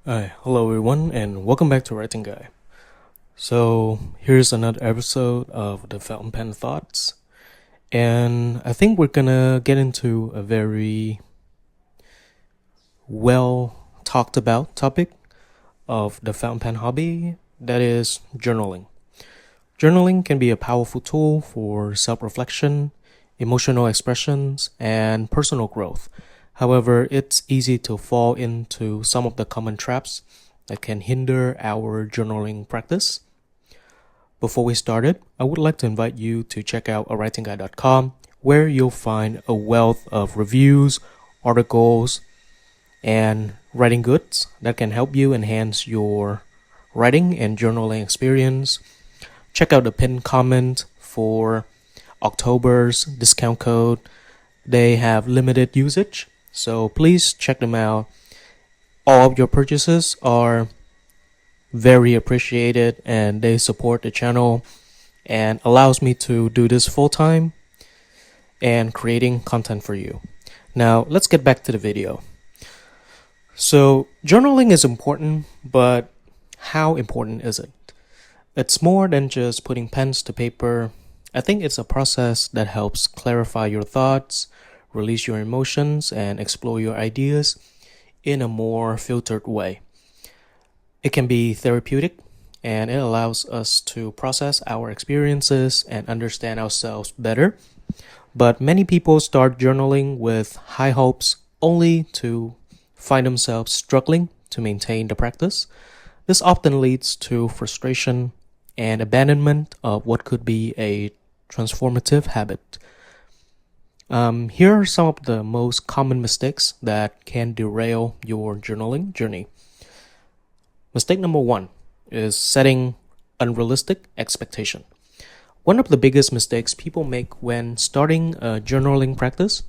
Hi, hello everyone, and welcome back to Writing Guy. So here's another episode of the Fountain Pen Thoughts, and I think we're gonna get into a very well talked about topic of the fountain pen hobby, that is journaling. Journaling can be a powerful tool for self-reflection, emotional expressions, and personal growth. However, it's easy to fall into some of the common traps that can hinder our journaling practice. Before we started, I would like to invite you to check out awritingguy.com, where you'll find a wealth of reviews, articles, and writing goods that can help you enhance your writing and journaling experience. Check out the pinned comment for October's discount code. They have limited usage, so please check them out. All of your purchases are very appreciated, and they support the channel and allows me to do this full time and creating content for you. Now let's get back to the video. So journaling is important, but how important is it? It's more than just putting pens to paper. I think it's a process that helps clarify your thoughts, release your emotions, and explore your ideas in a more filtered way. It can be therapeutic, and it allows us to process our experiences and understand ourselves better. But many people start journaling with high hopes only to find themselves struggling to maintain the practice. This often leads to frustration and abandonment of what could be a transformative habit. Here are some of the most common mistakes that can derail your journaling journey. Mistake number 1 is setting unrealistic expectation. One of the biggest mistakes people make when starting a journaling practice,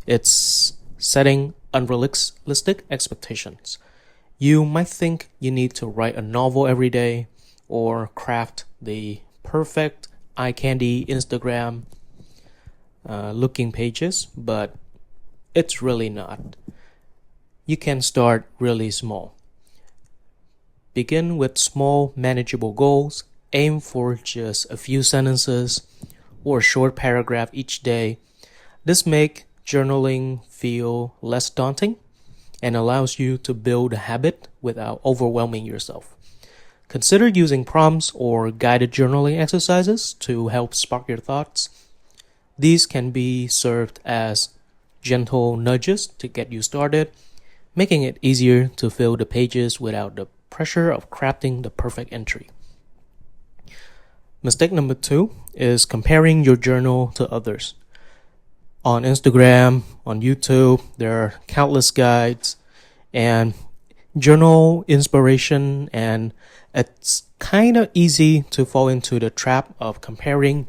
it's setting unrealistic expectations. You might think you need to write a novel every day or craft the perfect eye candy Instagram looking pages, but it's really not. You can start really small. Begin with small, manageable goals. Aim for just a few sentences or a short paragraph each day. This makes journaling feel less daunting and allows you to build a habit without overwhelming yourself. Consider using prompts or guided journaling exercises to help spark your thoughts. These can be served as gentle nudges to get you started, making it easier to fill the pages without the pressure of crafting the perfect entry. Mistake number 2 is comparing your journal to others. On Instagram, on YouTube, there are countless guides and journal inspiration, and it's kind of easy to fall into the trap of comparing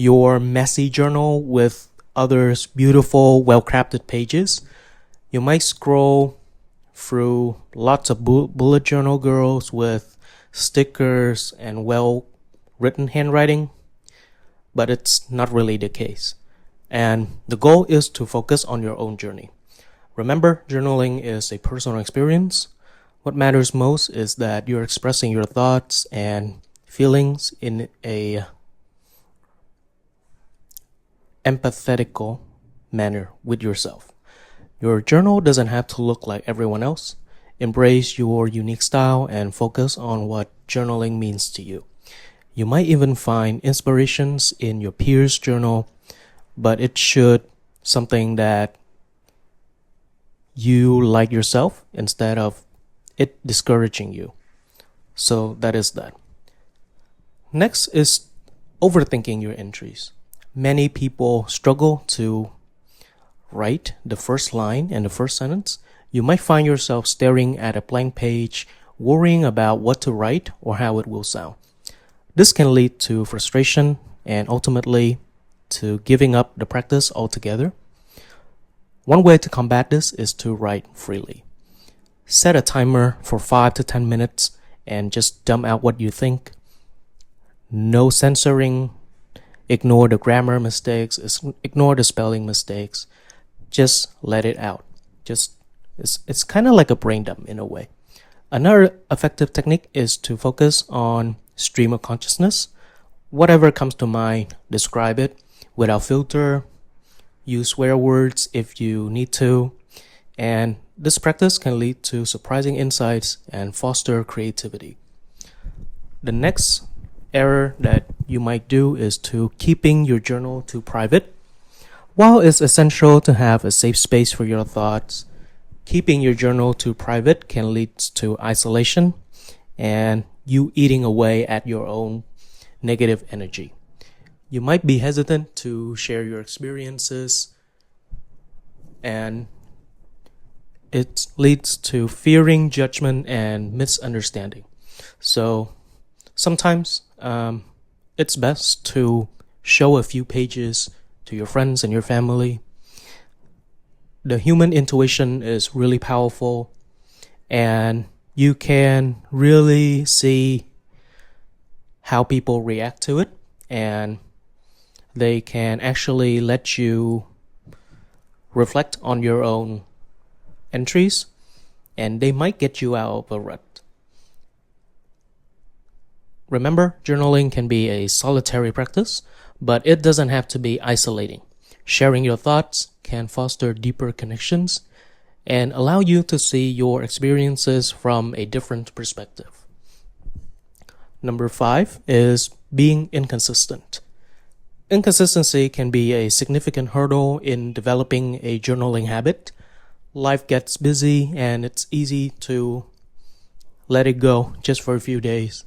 your messy journal with others' beautiful, well-crafted pages. You might scroll through lots of bullet journal girls with stickers and well-written handwriting, but it's not really the case. And the goal is to focus on your own journey. Remember, journaling is a personal experience. What matters most is that you're expressing your thoughts and feelings in a empathetical manner with yourself. Your journal doesn't have to look like everyone else. Embrace your unique style and focus on what journaling means to you. You might even find inspirations in your peers' journal, but it should something that you like yourself instead of it discouraging you. So that is that. Next is overthinking your entries. Many people struggle to write the first line and the first sentence. You might find yourself staring at a blank page, worrying about what to write or how it will sound. This can lead to frustration and ultimately to giving up the practice altogether. One way to combat this is to write freely. Set a timer for 5 to 10 minutes and just dump out what you think. No censoring. Ignore the grammar mistakes, ignore the spelling mistakes. Just let it out. It's kind of like a brain dump in a way. Another effective technique is to focus on stream of consciousness. Whatever comes to mind, describe it without filter. Use swear words if you need to. And this practice can lead to surprising insights and foster creativity. The next error that you might do is to keeping your journal too private. While it's essential to have a safe space for your thoughts, keeping your journal too private can lead to isolation and you eating away at your own negative energy. You might be hesitant to share your experiences, and it leads to fearing judgment and misunderstanding. So sometimes it's best to show a few pages to your friends and your family. The human intuition is really powerful, and you can really see how people react to it, and they can actually let you reflect on your own entries, and they might get you out of a rut. Remember, journaling can be a solitary practice, but it doesn't have to be isolating. Sharing your thoughts can foster deeper connections and allow you to see your experiences from a different perspective. Number 5 is being inconsistent. Inconsistency can be a significant hurdle in developing a journaling habit. Life gets busy and it's easy to let it go just for a few days.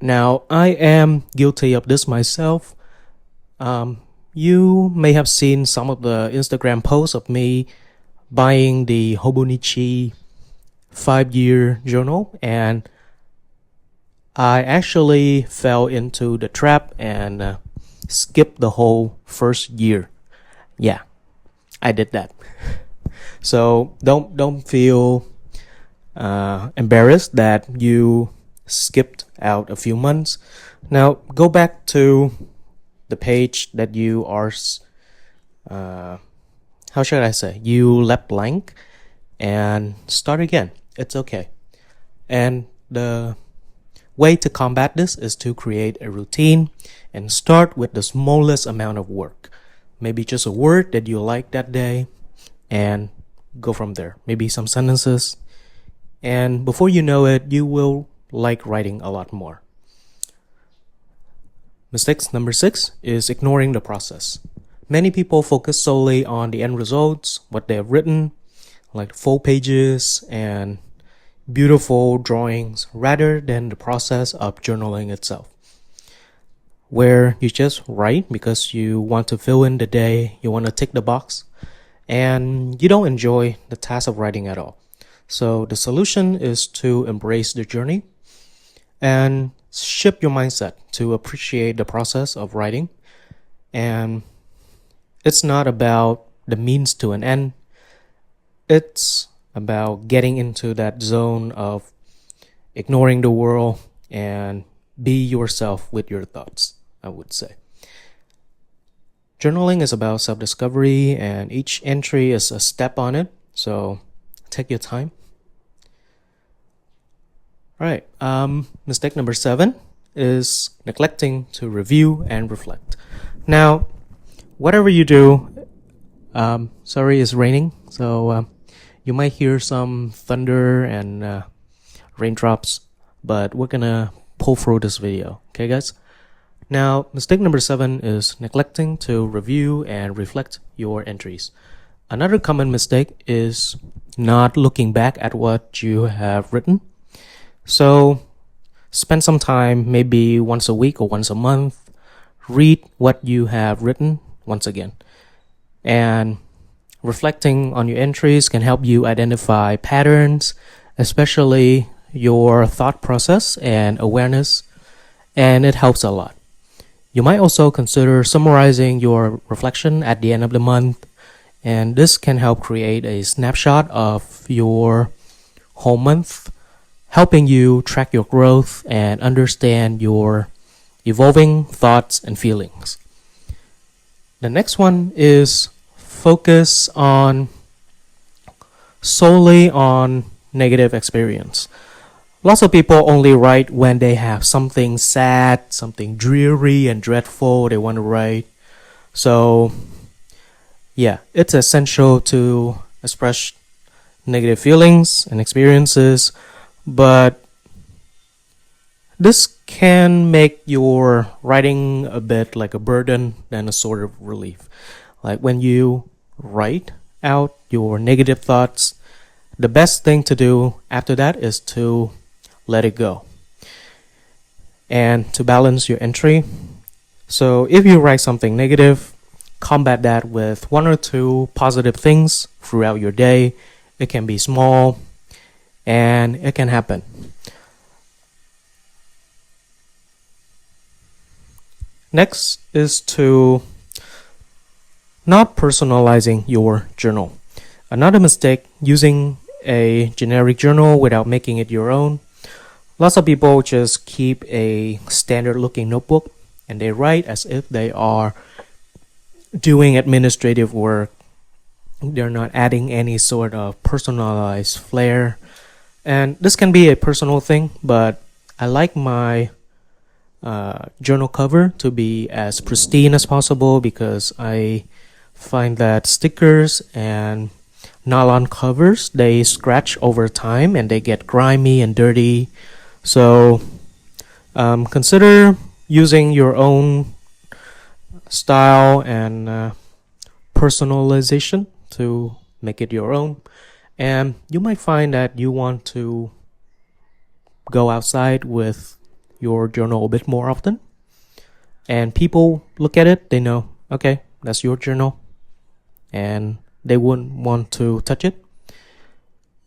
Now, I am guilty of this myself. You may have seen some of the Instagram posts of me buying the Hobonichi 5-year journal, and I actually fell into the trap and skipped the whole first year. Yeah, I did that. So don't feel embarrassed that you skipped out a few months. Now go back to the page that you are, how should I say, you left blank, and start again. It's okay. And the way to combat this is to create a routine and start with the smallest amount of work. Maybe just a word that you like that day, and go from there. Maybe some sentences, and before you know it, you will like writing a lot more. Mistakes number 6 is ignoring the process. Many people focus solely on the end results, what they have written, like full pages and beautiful drawings, rather than the process of journaling itself, where you just write because you want to fill in the day, you want to tick the box, and you don't enjoy the task of writing at all. So the solution is to embrace the journey and shift your mindset to appreciate the process of writing. And it's not about the means to an end. It's about getting into that zone of ignoring the world and be yourself with your thoughts, I would say. Journaling is about self-discovery, and each entry is a step on it. So take your time. All right. Mistake number 7 is neglecting to review and reflect. Now, whatever you do, sorry, it's raining, so you might hear some thunder and raindrops, but we're gonna pull through this video. Okay, guys? Now, mistake number 7 is neglecting to review and reflect your entries. Another common mistake is not looking back at what you have written. So spend some time, maybe once a week or once a month, read what you have written once again. And reflecting on your entries can help you identify patterns, especially your thought process and awareness, and it helps a lot. You might also consider summarizing your reflection at the end of the month, and this can help create a snapshot of your whole month, helping you track your growth and understand your evolving thoughts and feelings. The next one is focus solely on negative experience. Lots of people only write when they have something sad, something dreary and dreadful they want to write. So, yeah, it's essential to express negative feelings and experiences, but this can make your writing a bit like a burden than a sort of relief. Like when you write out your negative thoughts, the best thing to do after that is to let it go and to balance your entry. So if you write something negative, combat that with one or two positive things throughout your day. It can be small and it can happen. Next is to not personalizing your journal. Another mistake, using a generic journal without making it your own. Lots of people just keep a standard looking notebook and they write as if they are doing administrative work. They're not adding any sort of personalized flair. And this can be a personal thing, but I like my journal cover to be as pristine as possible because I find that stickers and nylon covers, they scratch over time and they get grimy and dirty. So consider using your own style and personalization to make it your own. And you might find that you want to go outside with your journal a bit more often, and people look at it, they know, okay, that's your journal, and they wouldn't want to touch it.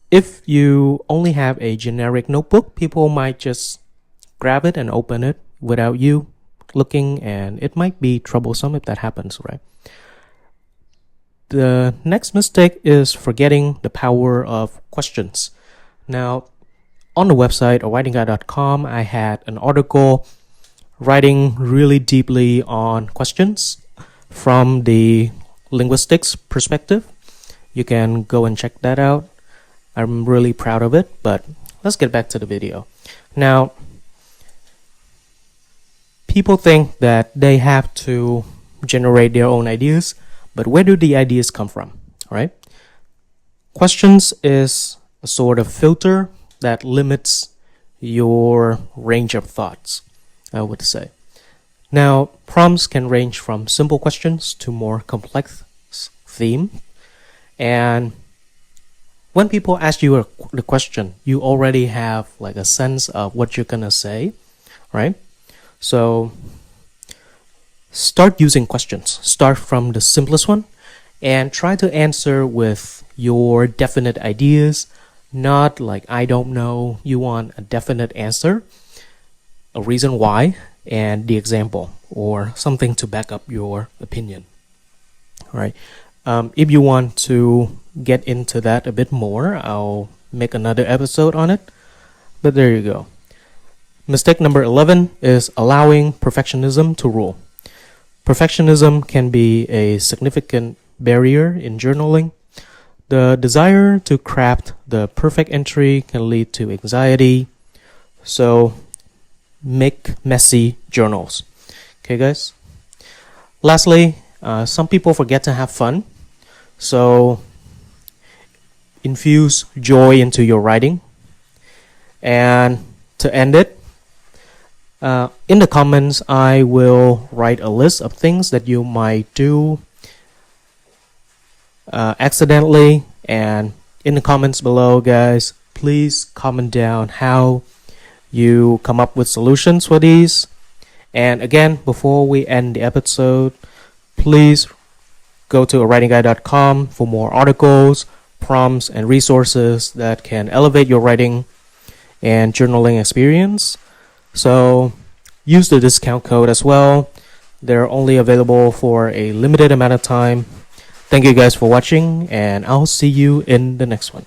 If you only have a generic notebook, people might just grab it and open it without you looking, and it might be troublesome if that happens, right? The next mistake is forgetting the power of questions. Now, on the website awritingguy.com, I had an article writing really deeply on questions from the linguistics perspective. You can go and check that out. I'm really proud of it, but let's get back to the video. Now, people think that they have to generate their own ideas, but where do the ideas come from, right? Questions is a sort of filter that limits your range of thoughts, I would say. Now, prompts can range from simple questions to more complex theme. And when people ask you the question, you already have like a sense of what you're gonna say, right? So start using questions. Start from the simplest one and try to answer with your definite ideas. Not like, I don't know. You want a definite answer, a reason why, and the example, or something to back up your opinion. All right. If you want to get into that a bit more, I'll make another episode on it. But there you go. Mistake number 11 is allowing perfectionism to rule. Perfectionism can be a significant barrier in journaling. The desire to craft the perfect entry can lead to anxiety. So make messy journals. Okay, guys? Lastly, some people forget to have fun. So infuse joy into your writing. And to end it, in the comments, I will write a list of things that you might do accidentally, and in the comments below, guys, please comment down how you come up with solutions for these. And again, before we end the episode, please go to awritingguy.com for more articles, prompts, and resources that can elevate your writing and journaling experience. So use the discount code as well. They're only available for a limited amount of time. Thank you guys for watching, and I'll see you in the next one.